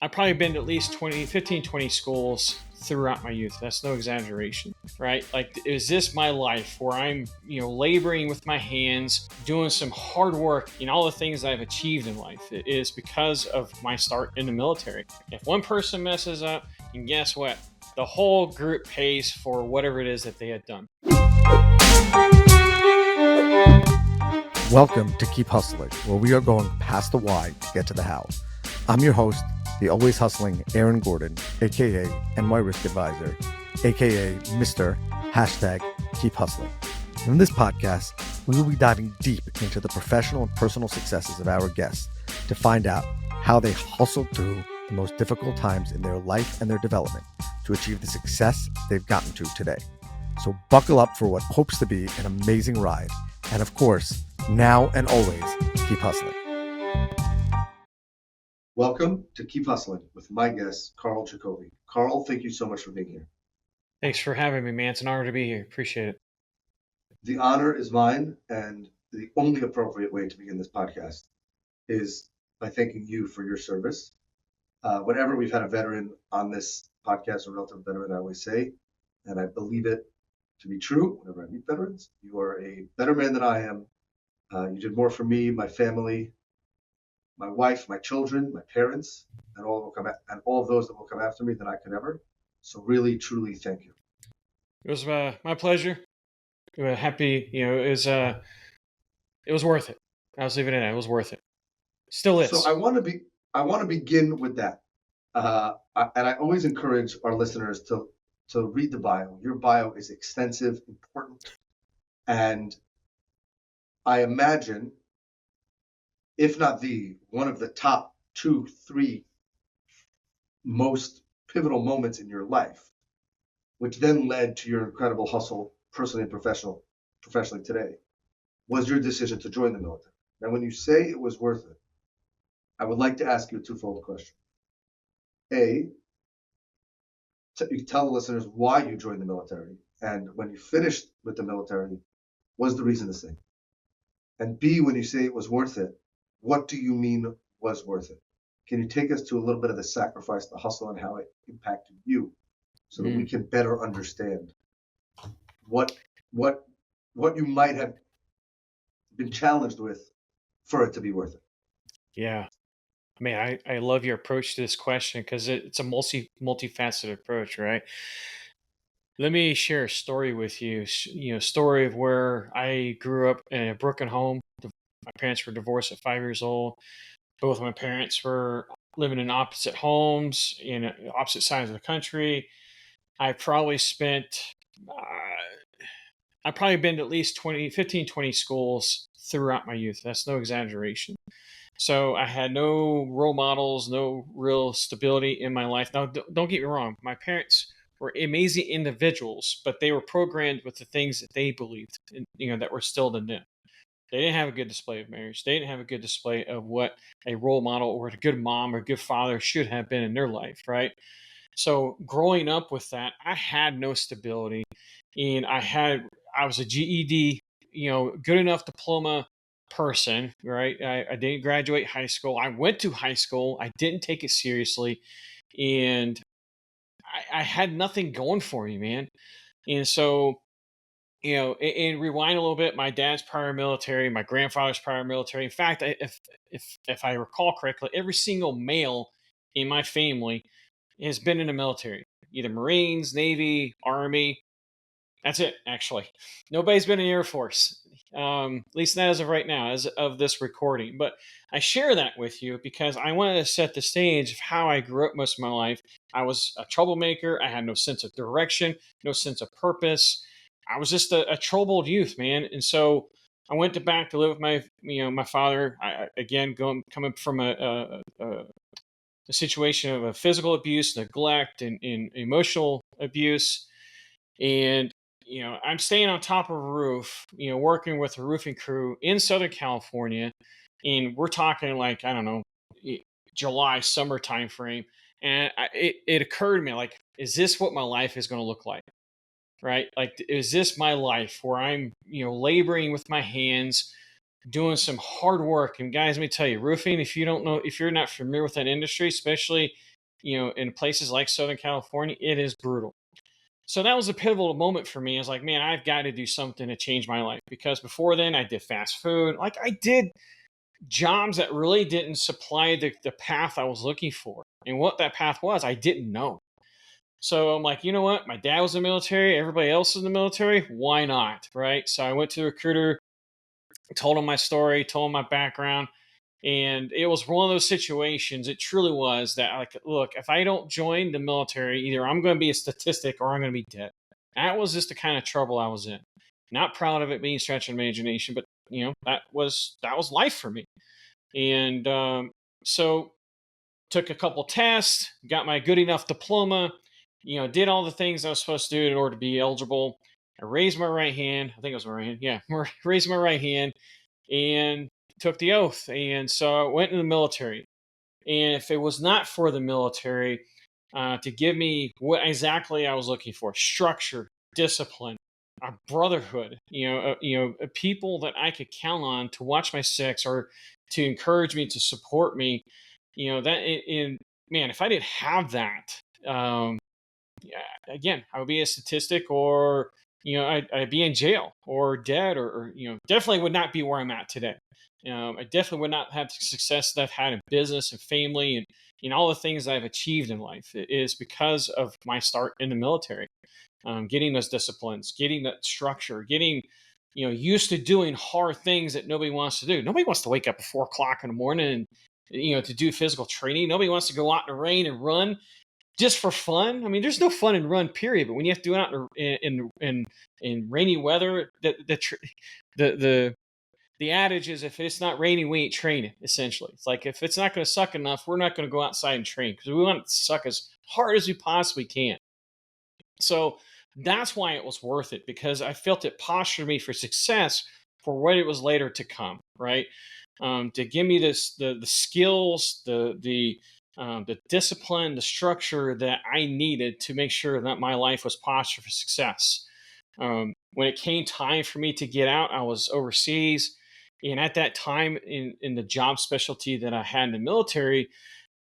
I've probably been to at least 20, 15, 20 schools throughout my youth. That's no exaggeration, right? Like, is this my life where I'm, laboring with my hands, doing some hard work in all the things I've achieved in life? It is because of my start in the military. If one person messes up, and guess what? The whole group pays for whatever it is that they had done. Welcome to Keep Hustling, where we are going past the why to get to the how. I'm your host, the always hustling Aaron Gordon, aka NY Risk Advisor, aka Mr. #Keep Hustling. In this podcast, we will be diving deep into the professional and personal successes of our guests to find out how they hustled through the most difficult times in their life and their development to achieve the success they've gotten to today. So buckle up for what hopes to be an amazing ride. And of course, now and always, keep hustling. Welcome to Keep Hustling with my guest, Karl Jacobi. Karl, thank you so much for being here. Thanks for having me, man. It's an honor to be here. Appreciate it. The honor is mine, and the only appropriate way to begin this podcast is by thanking you for your service. Whenever we've had a veteran on this podcast, a relative veteran, I always say, and I believe it to be true, whenever I meet veterans, you are a better man than I am. You did more for me, my family, my wife, my children, my parents, and all of those that will come after me than I could ever. So really, truly, thank you. It was my pleasure. Happy, it was worth it. I was leaving it at. It was worth it. Still is. So I want to begin with that, and I always encourage our listeners to read the bio. Your bio is extensive, important, and I imagine, if not one of the top 2, 3 most pivotal moments in your life, which then led to your incredible hustle personally and professionally today, was your decision to join the military. Now, when you say it was worth it, I would like to ask you a twofold question. A, you tell the listeners why you joined the military, and when you finished with the military, was the reason the same? And B, when you say it was worth it, what do you mean was worth it? Can you take us to a little bit of the sacrifice, the hustle, and how it impacted you, so that we can better understand what you might have been challenged with for it to be worth it? Yeah. I mean, I love your approach to this question because it's a multifaceted approach, right? Let me share a story with you. Story of where I grew up in a broken home. My parents were divorced at 5 years old. Both of my parents were living in opposite homes in opposite sides of the country. I probably spent, I've probably been to at least 15, 20 schools throughout my youth. That's no exaggeration. So I had no role models, no real stability in my life. Now, don't get me wrong. My parents were amazing individuals, but they were programmed with the things that they believed, that were still in them. They didn't have a good display of marriage. They didn't have a good display of what a role model or a good mom or a good father should have been in their life, right? So growing up with that, I had no stability, and I was a GED, good enough diploma person, right? I didn't graduate high school. I went to high school. I didn't take it seriously, and I had nothing going for me, man. And so, and rewind a little bit, my dad's prior military, my grandfather's prior military. In fact, if I recall correctly, every single male in my family has been in the military, either Marines, Navy, Army. That's it, actually. Nobody's been in the Air Force, at least not as of right now, as of this recording. But I share that with you because I wanted to set the stage of how I grew up most of my life. I was a troublemaker. I had no sense of direction, no sense of purpose. I was just a troubled youth, man. And so I went back to live with my father. Coming from a situation of a physical abuse, neglect, and emotional abuse. And, I'm staying on top of a roof, working with a roofing crew in Southern California. And we're talking like, I don't know, July, summer time frame. And it occurred to me, like, is this what my life is going to look like? Right? Like, is this my life where I'm, laboring with my hands, doing some hard work? And guys, let me tell you, roofing, if you're not familiar with that industry, especially in places like Southern California, it is brutal. So that was a pivotal moment for me. I was like, man, I've got to do something to change my life, because before then I did fast food. Like, I did jobs that really didn't supply the path I was looking for. And what that path was, I didn't know. So I'm like, you know what? My dad was in the military. Everybody else is in the military. Why not? Right. So I went to the recruiter, told him my story, told him my background. And it was one of those situations, it truly was, that, like, look, if I don't join the military, either I'm going to be a statistic or I'm going to be dead. That was just the kind of trouble I was in. Not proud of it being stretch imagination, but that was life for me. And so took a couple tests, got my good enough diploma, did all the things I was supposed to do in order to be eligible. I raised my right hand. I think it was my right hand. Yeah, raised my right hand and took the oath. And so I went in the military. And if it was not for the military to give me what exactly I was looking for, structure, discipline, a brotherhood, people that I could count on to watch my six, or to encourage me, to support me, that in man, if I didn't have that, yeah, again, I would be a statistic, or I'd be in jail or dead, or definitely would not be where I'm at today. I definitely would not have the success that I've had in business and family, and all the things that I've achieved in life. It is because of my start in the military, getting those disciplines, getting that structure, getting used to doing hard things that nobody wants to do. Nobody wants to wake up at 4 o'clock in the morning and to do physical training. Nobody wants to go out in the rain and run just for fun. I mean, there's no fun in run, period. But when you have to do it out in rainy weather, the adage is, if it's not raining, we ain't training. Essentially, it's like, if it's not going to suck enough, we're not going to go outside and train, because we want it to suck as hard as we possibly can. So that's why it was worth it, because I felt it postured me for success for what it was later to come. Right. To give me the skills, the discipline, the structure that I needed to make sure that my life was postured for success. When it came time for me to get out, I was overseas. And at that time, in the job specialty that I had in the military,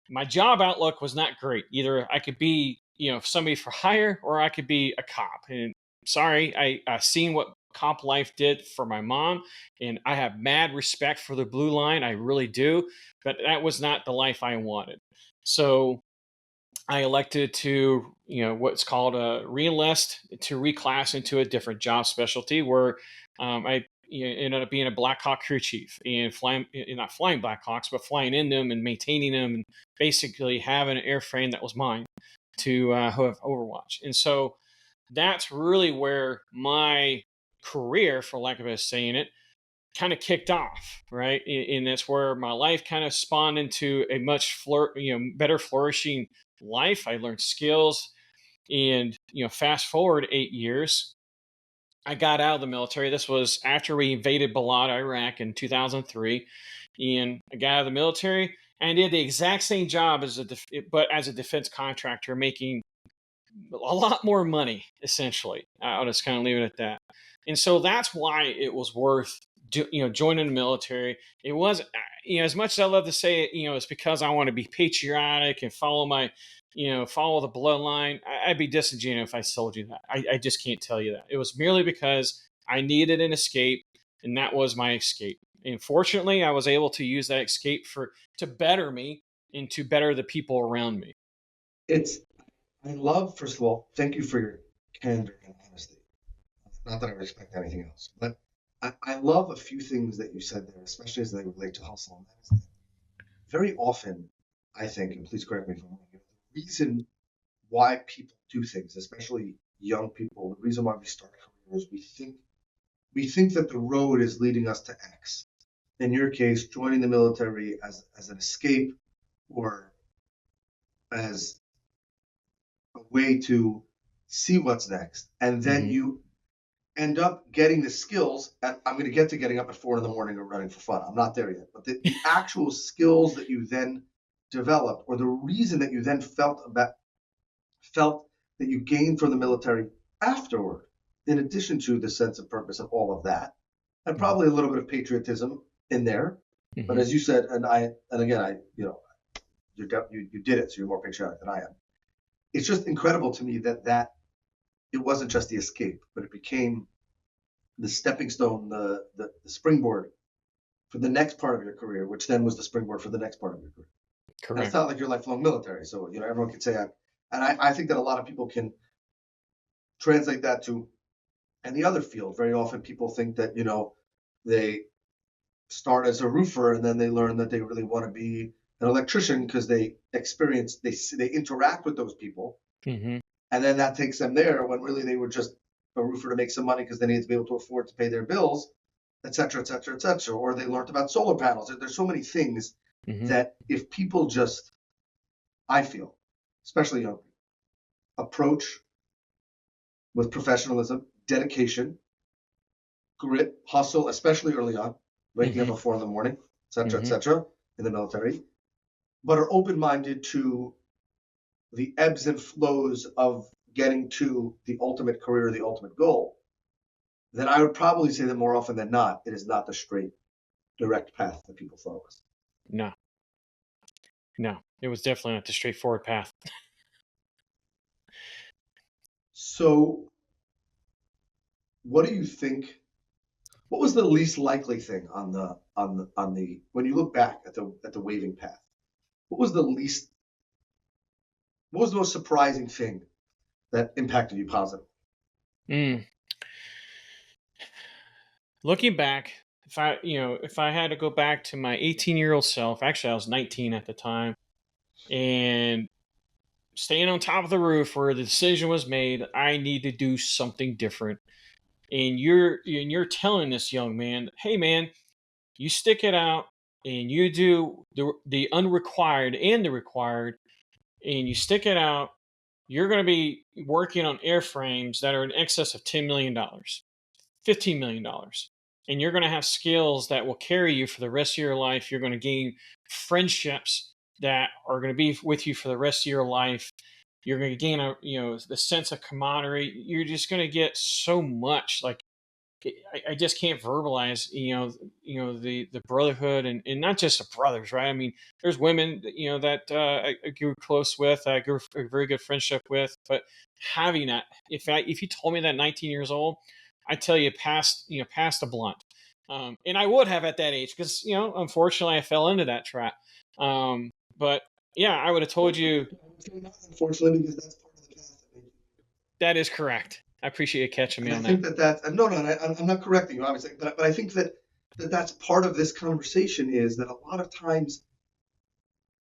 my job outlook was not great. Either I could be, somebody for hire, or I could be a cop. And sorry, I seen what cop life did for my mom, and I have mad respect for the blue line. I really do. But that was not the life I wanted. So I elected to, what's called a re-enlist, to reclass into a different job specialty, where I ended up being a Black Hawk crew chief, and flying, not flying Black Hawks, but flying in them and maintaining them, and basically having an airframe that was mine to have Overwatch. And so that's really where my career, for lack of a saying it, kind of kicked off, right? And that's where my life kind of spawned into a much better flourishing life. I learned skills, and fast forward 8 years, I got out of the military. This was after we invaded Balad, Iraq, in 2003, and I got out of the military and did the exact same job but as a defense contractor, making a lot more money. Essentially, I'll just kind of leave it at that. And so that's why it was worth joining the military. It was, as much as I love to say it, it's because I want to be patriotic and follow the bloodline. I'd be disingenuous if I told you that. I just can't tell you that. It was merely because I needed an escape, and that was my escape. And fortunately, I was able to use that escape to better me and to better the people around me. It's I love, first of all, thank you for your candor and honesty. Not that I respect anything else, but I love a few things that you said there, especially as they relate to hustle. And that is that very often, I think, and please correct me if I'm wrong, the reason why people do things, especially young people, the reason why we start careers, we think that the road is leading us to X. In your case, joining the military as an escape, or as a way to see what's next, and then Mm-hmm. you end up getting the skills. I'm going to get to getting up at 4 a.m. or running for fun. I'm not there yet, but the actual skills that you then developed, or the reason that you then felt that you gained from the military afterward, in addition to the sense of purpose and all of that, and Mm-hmm. probably a little bit of patriotism in there. But Mm-hmm. as you said, and again, you did it, so you're more patriotic than I am. It's just incredible to me that it wasn't just the escape, but it became the stepping stone, the springboard for the next part of your career, which then was the springboard for the next part of your career. And it's Correct. not like you're lifelong military, so everyone can say that. And I think that a lot of people can translate that to any other field. Very often, people think that they start as a roofer and then they learn that they really want to be an electrician because they interact with those people, Hmm. and then that takes them there when really they were just a roofer to make some money because they needed to be able to afford to pay their bills, et cetera, et cetera, et cetera. Or they learned about solar panels. There's so many things Hmm. that if people just, I feel, especially young people, approach with professionalism, dedication, grit, hustle, especially early on, waking up Hmm. at 4 in the morning, et Hmm. cetera, in the military, but are open-minded to the ebbs and flows of getting to the ultimate career, the ultimate goal, then I would probably say that more often than not, it is not the straight, direct path that people thought it was. No, no, it was definitely not the straightforward path. So, what do you think? What was the least likely thing on the when you look back at the waving path? What was the least? What was the most surprising thing that impacted you positively? Mm. Looking back, if I had to go back to my 18-year-old self, actually I was 19 at the time, and staying on top of the roof where the decision was made, I need to do something different. And you're telling this young man, hey man, you stick it out and you do the unrequired and the required, and you stick it out, you're going to be working on airframes that are in excess of $10 million, $15 million, and you're going to have skills that will carry you for the rest of your life. You're going to gain friendships that are going to be with you for the rest of your life. You're going to gain the sense of camaraderie. You're just going to get so much. Like, I just can't verbalize, the brotherhood, and not just the brothers, right? I mean, there's women, that I grew close with, I grew a very good friendship with, but having that, if you told me that 19 years old, I tell you, past the blunt, and I would have at that age, because unfortunately, I fell into that trap. But yeah, I would have told you Unfortunately, because that's part of the path that made you. that is correct. I appreciate you catching me And I on that. think that no, no, I'm not correcting you, obviously, but I think that that's part of this conversation is that a lot of times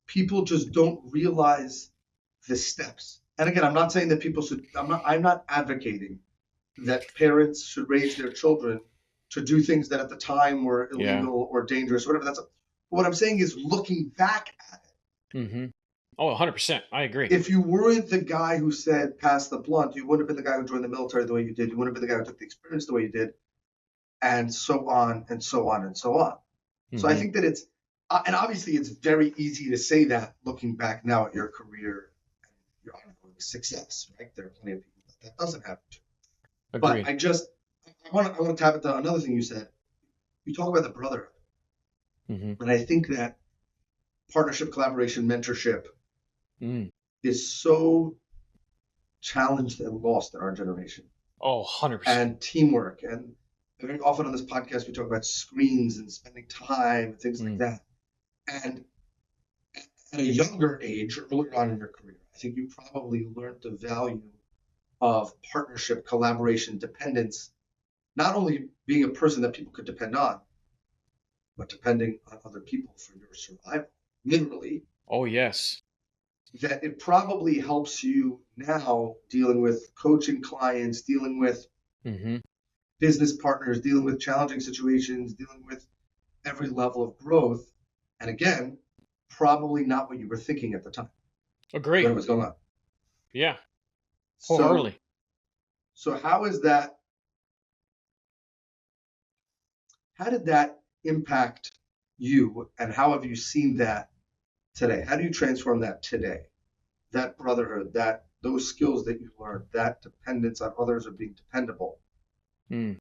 people just don't realize the steps. And again, I'm not saying that people should. I'm not advocating that parents should raise their children to do things that at the time were Yeah. illegal or dangerous, or whatever. What I'm saying is looking back at it. Mm-hmm. Oh, 100%. I agree. If you weren't the guy who said pass the blunt, you wouldn't have been the guy who joined the military the way you did. You wouldn't have been the guy who took the experience the way you did, and so on and so on and so on. So I Mm-hmm. think that and obviously it's very easy to say that looking back now at your career and your ongoing success, right? There are plenty of people that doesn't happen to. But Agreed. I want to tap into another thing you said. You talk about the brotherhood, Mm-hmm. and I think that partnership, collaboration, mentorship Mm. is so challenged and lost in our generation, Oh, 100%. and teamwork. And very often on this podcast, we talk about screens and spending time and things like Mm. that. And at a younger age, or earlier on in your career, I think you probably learned the value of partnership, collaboration, dependence, not only being a person that people could depend on, but depending on other people for your survival, literally, Oh, yes. that it probably helps you now dealing with coaching clients, dealing with Mm-hmm. business partners, dealing with challenging situations, dealing with every level of growth. And again, probably not what you were thinking at the time when Agree. it was going on. Yeah. So, Wholeheartedly. so how is that? How did that impact you, and how have you seen that today? How do you transform that today? That brotherhood, that those skills that you learned, that dependence on others of being dependable. Mm.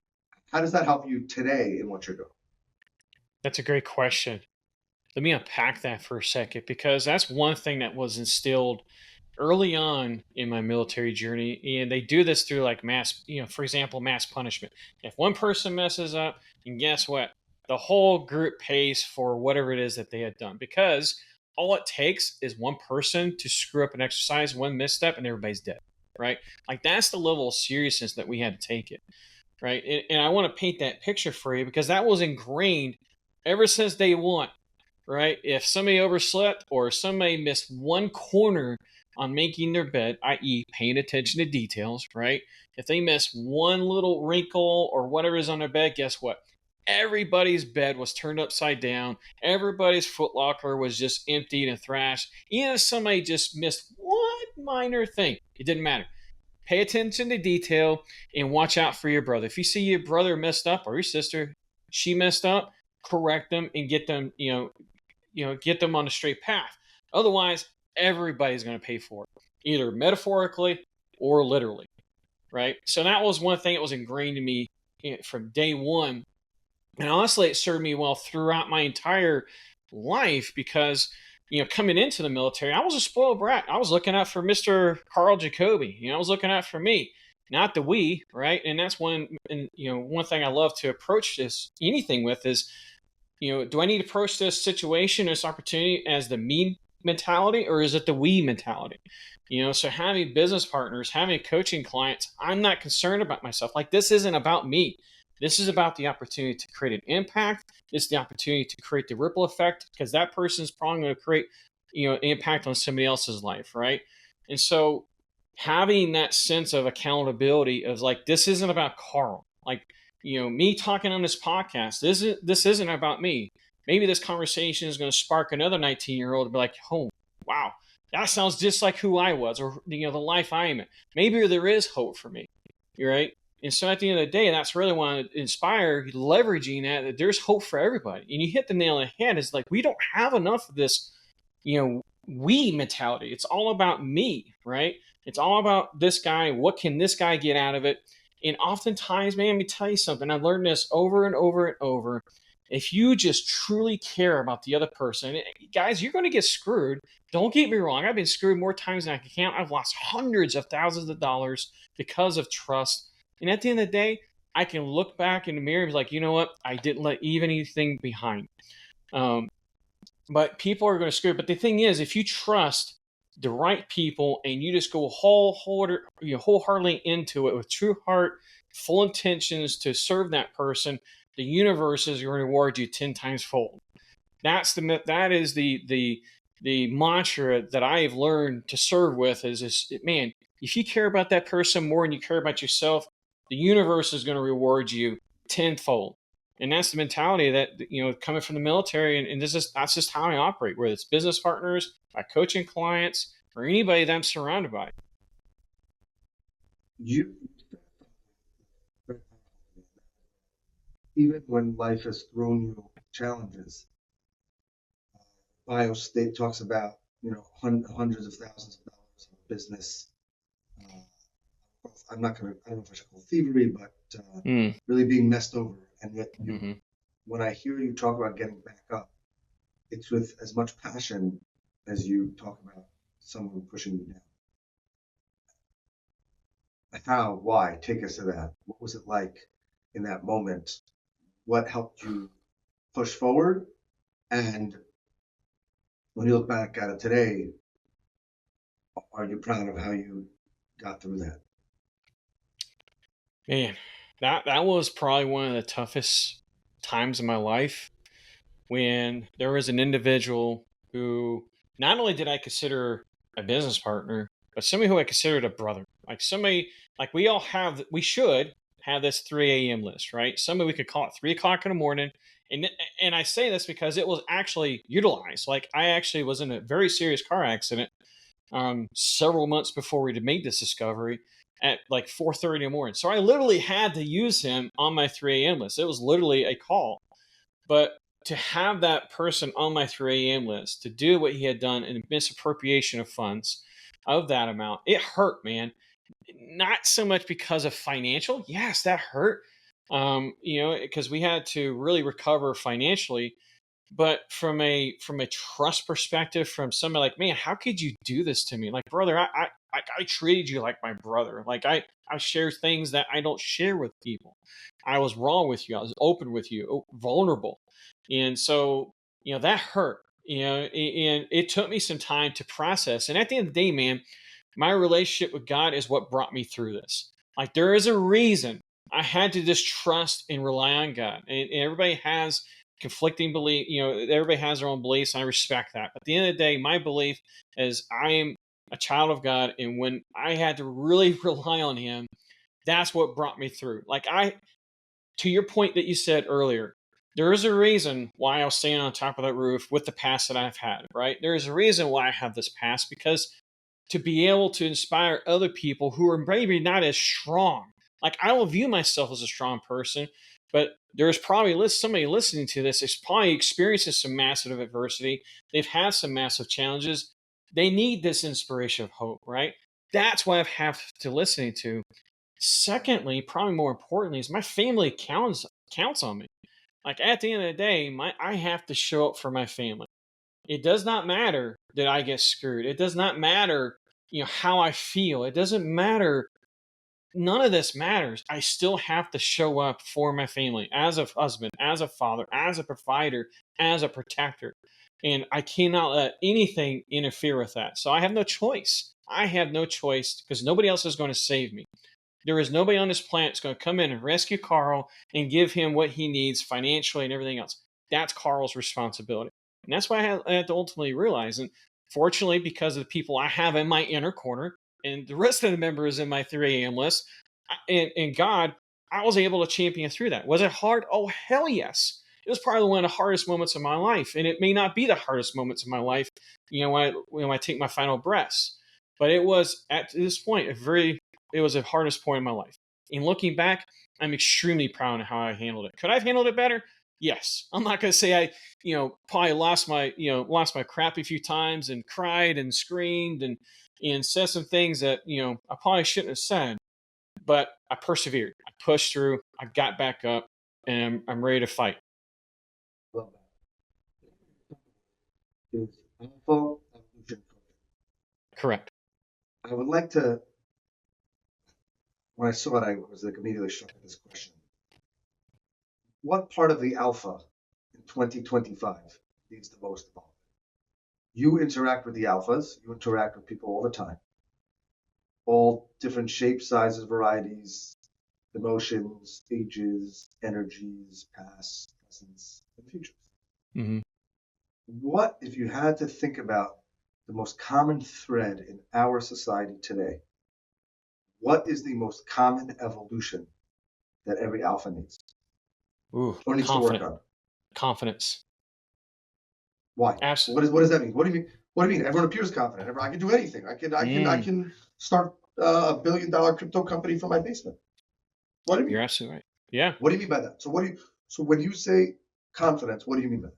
How does that help you today in what you're doing? That's a great question. Let me unpack that for a second, because that's one thing that was instilled early on in my military journey. And they do this through like mass, for example, mass punishment. If one person messes up, and guess what? The whole group pays for whatever it is that they had done, because all it takes is one person to screw up an exercise, one misstep, and everybody's dead, right? Like that's the level of seriousness that we had to take it, right? And I want to paint that picture for you, because that was ingrained ever since day one, right? If somebody overslept or somebody missed one corner on making their bed, i.e., paying attention to details, right? If they miss one little wrinkle or whatever is on their bed, guess what? Everybody's bed was turned upside down. Everybody's footlocker was just emptied and thrashed. Even if somebody just missed one minor thing, it didn't matter. Pay attention to detail and watch out for your brother. If you see your brother messed up or your sister, she messed up, correct them and get them, get them on a straight path. Otherwise, everybody's going to pay for it, either metaphorically or literally, right? So that was one thing that was ingrained in me from day one. And honestly, it served me well throughout my entire life, because, coming into the military, I was a spoiled brat. I was looking out for Mr. Karl Jacobi. I was looking out for me, not the we, right? And that's one thing I love to approach anything with is, do I need to approach this situation, this opportunity as the me mentality, or is it the we mentality? So having business partners, having coaching clients, I'm not concerned about myself. Like, this isn't about me. This is about the opportunity to create an impact. It's the opportunity to create the ripple effect, because that person is probably going to create, impact on somebody else's life, right? And so having that sense of accountability of like, this isn't about Carl. Like, me talking on this podcast, this isn't about me. Maybe this conversation is going to spark another 19-year-old to be like, oh, wow, that sounds just like who I was, or the life I am in. Maybe there is hope for me. You're right. And so at the end of the day, that's really want to inspire, leveraging that there's hope for everybody. And you hit the nail on the head. It's like, we don't have enough of this, we mentality. It's all about me, right? It's all about this guy. What can this guy get out of it? And oftentimes, man, let me tell you something. I've learned this over and over and over. If you just truly care about the other person, guys, you're going to get screwed. Don't get me wrong. I've been screwed more times than I can count. I've lost hundreds of thousands of dollars because of trust. And at the end of the day, I can look back in the mirror and be like, you know what? I didn't leave anything behind. But people are going to screw it. But the thing is, if you trust the right people and you just go wholeheartedly into it with true heart, full intentions to serve that person, the universe is going to reward you 10 times fold. That is the mantra that I've learned to serve with is man, if you care about that person more than you care about yourself, the universe is going to reward you tenfold. And that's the mentality that, coming from the military. And that's just how I operate, whether it's business partners, my coaching clients, or anybody that I'm surrounded by. You, even when life has thrown you challenges, bio state talks about, hundreds of thousands of dollars of business. I'm not going to, I don't know if I should call it thievery, but really being messed over. And yet, when I hear you talk about getting back up, it's with as much passion as you talk about someone pushing you down. How, why? Take us to that. What was it like in that moment? What helped you push forward? And when you look back at it today, are you proud of how you got through that? Man, that was probably one of the toughest times in my life, when there was an individual who not only did I consider a business partner, but somebody who I considered a brother. Like somebody, like we should have this 3 a.m. list, right? Somebody we could call at 3 o'clock in the morning. And I say this because it was actually utilized. Like, I actually was in a very serious car accident several months before we made this discovery at like 4:30 in the morning. So I literally had to use him on my 3 a.m. list. It was literally a call. But to have that person on my 3 a.m. list to do what he had done in misappropriation of funds of that amount, it hurt, man. Not so much because of financial. Yes, that hurt. Because we had to really recover financially. But from a trust perspective, from somebody like, man, how could you do this to me? Like, brother, I treated you like my brother. Like I share things that I don't share with people. I was wrong with you. I was open with you, vulnerable. And so, that hurt. And it took me some time to process. And at the end of the day, man, my relationship with God is what brought me through this. Like, there is a reason I had to just trust and rely on God. And everybody has conflicting belief. Everybody has their own beliefs, and I respect that. But at the end of the day, my belief is I am a child of God, and when I had to really rely on Him, that's what brought me through. Like, to your point that you said earlier, there is a reason why I was staying on top of that roof with the past that I've had, right? There is a reason why I have this past, because to be able to inspire other people who are maybe not as strong. Like, I don't view myself as a strong person, but there's probably somebody listening to this is probably experiencing some massive adversity. They've had some massive challenges. They need this inspiration of hope, right? That's what I have to listening to. Secondly, probably more importantly, is my family counts on me. Like, at the end of the day, I have to show up for my family. It does not matter that I get screwed. It does not matter, how I feel. It doesn't matter. None of this matters. I still have to show up for my family as a husband, as a father, as a provider, as a protector. And I cannot let anything interfere with that. So I have no choice. I have no choice because nobody else is going to save me. There is nobody on this planet that's going to come in and rescue Carl and give him what he needs financially and everything else. That's Carl's responsibility. And that's what I had to ultimately realize. And fortunately, because of the people I have in my inner corner and the rest of the members in my 3 a.m. list and God, I was able to champion through that. Was it hard? Oh, hell yes. It was probably one of the hardest moments of my life. And it may not be the hardest moments of my life, when I take my final breaths. But it was at this point it was the hardest point in my life. And looking back, I'm extremely proud of how I handled it. Could I have handled it better? Yes. I'm not going to say I, probably lost my crap a few times and cried and screamed and said some things that, I probably shouldn't have said, but I persevered. I pushed through. I got back up, and I'm ready to fight. Love that. Is alpha evolution. Correct. I would like to, when I saw it, I was like immediately struck with this question. What part of the alpha in 2025 needs the most involvement? You interact with the alphas, you interact with people all the time, all different shapes, sizes, varieties, emotions, ages, energies, past, presents, and futures. Mm-hmm. What, if you had to think about the most common thread in our society today, what is the most common evolution that every alpha needs Ooh, or needs to work on? confidence. Why? Absolutely. What does that mean? What do you mean? What do you mean? Everyone appears confident. I can do anything. I can start a $1 billion crypto company from my basement. What do you mean? You're absolutely right. Yeah. What do you mean by that? So when you say confidence, what do you mean by that?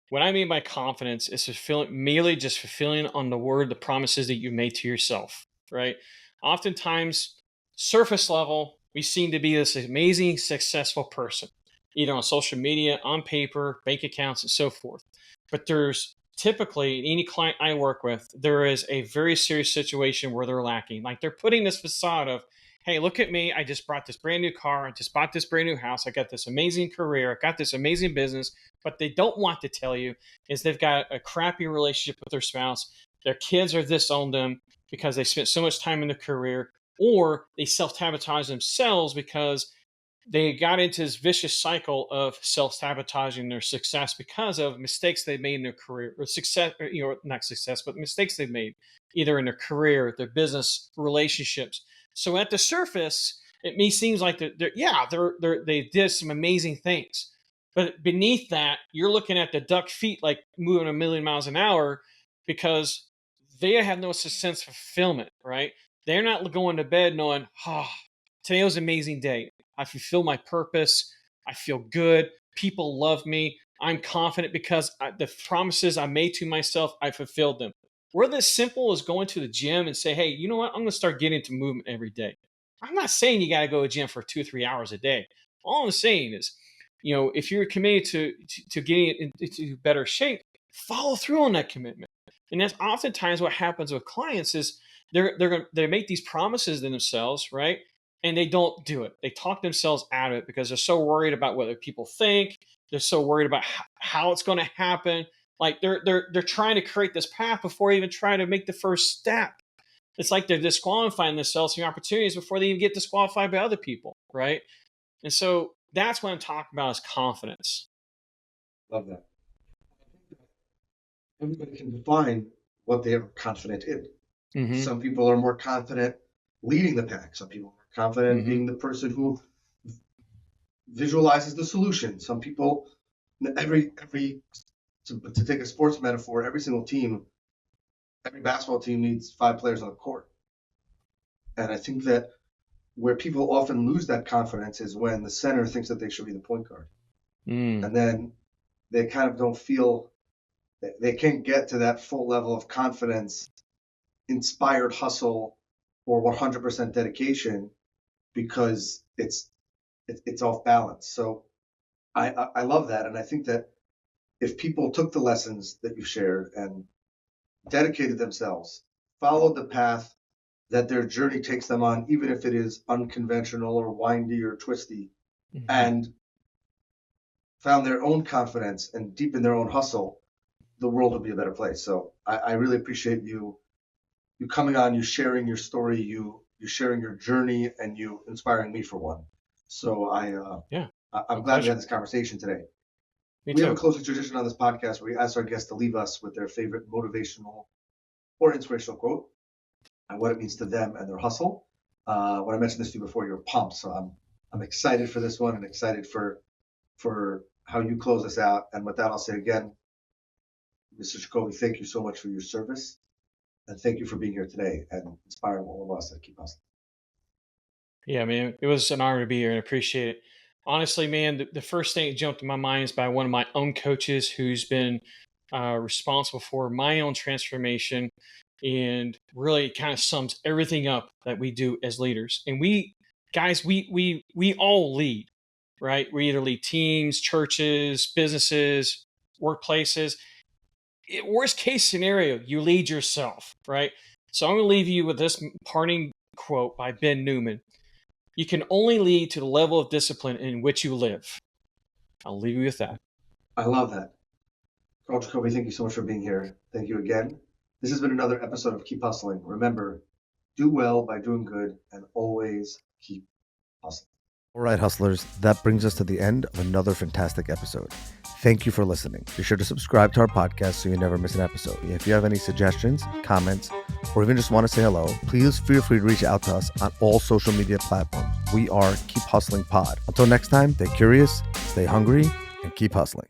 What I mean by confidence is merely just fulfilling on the promises that you made to yourself, right? Oftentimes, surface level, we seem to be this amazing, successful person, either on social media, on paper, bank accounts, and so forth. But there's typically, any client I work with, there is a very serious situation where they're lacking. Like, they're putting this facade of, hey, look at me. I just bought this brand new car. I just bought this brand new house. I got this amazing career. I got this amazing business. But they don't want to tell you is they've got a crappy relationship with their spouse. Their kids are disowned them because they spent so much time in their career, or they self-sabotage themselves because they got into this vicious cycle of self-sabotaging their success because of mistakes they made in their career, or success, or, not success, but mistakes they've made either in their career, their business, relationships. So at the surface, it may seems like they did some amazing things, but beneath that, you're looking at the duck feet like moving a million miles an hour because they have no sense of fulfillment, right? They're not going to bed knowing, today was an amazing day. I fulfill my purpose. I feel good. People love me. I'm confident because the promises I made to myself, I fulfilled them. We're this simple as going to the gym and say, hey, you know what? I'm going to start getting into movement every day. I'm not saying you got to go to the gym for 2 or 3 hours a day. All I'm saying is if you're committed to getting into better shape, follow through on that commitment. And that's oftentimes what happens with clients is they make these promises to themselves, right? And they don't do it. They talk themselves out of it because they're so worried about what other people think. They're so worried about how it's going to happen. Like they're trying to create this path before even trying to make the first step. It's like they're disqualifying themselves from opportunities before they even get disqualified by other people, right? And so that's what I'm talking about is confidence. Love that. Everybody can define what they are confident in. Mm-hmm. Some people are more confident leading the pack. Some people are confident being the person who visualizes the solution. Some people, to take a sports metaphor, every single team, every basketball team needs 5 players on the court. And I think that where people often lose that confidence is when the center thinks that they should be the point guard. And then they kind of don't feel, they can't get to that full level of confidence, inspired hustle, or 100% dedication because it's off balance. So I love that. And I think that if people took the lessons that you shared and dedicated themselves, followed the path that their journey takes them on, even if it is unconventional or windy or twisty, and found their own confidence and deepened their own hustle, the world would be a better place. So I really appreciate you coming on, you sharing your story, you sharing your journey, and you inspiring me for one. So I'm glad we had this conversation today. We have a closing tradition on this podcast where we ask our guests to leave us with their favorite motivational or inspirational quote and what it means to them and their hustle. When I mentioned this to you before, you were pumped, so I'm excited for this one and excited for how you close us out. And with that, I'll say again, Mr. Jacobi, thank you so much for your service, and thank you for being here today and inspiring all of us at Keep Hustling. Yeah, man, it was an honor to be here and I appreciate it. Honestly, man, the first thing that jumped in my mind is by one of my own coaches who's been responsible for my own transformation and really kind of sums everything up that we do as leaders. And we all lead, right? We either lead teams, churches, businesses, workplaces. Worst case scenario, you lead yourself, right? So I'm going to leave you with this parting quote by Ben Newman. You can only lead to the level of discipline in which you live. I'll leave you with that. I love that. Karl Jacobi, thank you so much for being here. Thank you again. This has been another episode of Keep Hustling. Remember, do well by doing good and always keep hustling. All right, hustlers, that brings us to the end of another fantastic episode. Thank you for listening. Be sure to subscribe to our podcast so you never miss an episode. If you have any suggestions, comments, or even just want to say hello, please feel free to reach out to us on all social media platforms. We are Keep Hustling Pod. Until next time, stay curious, stay hungry, and keep hustling.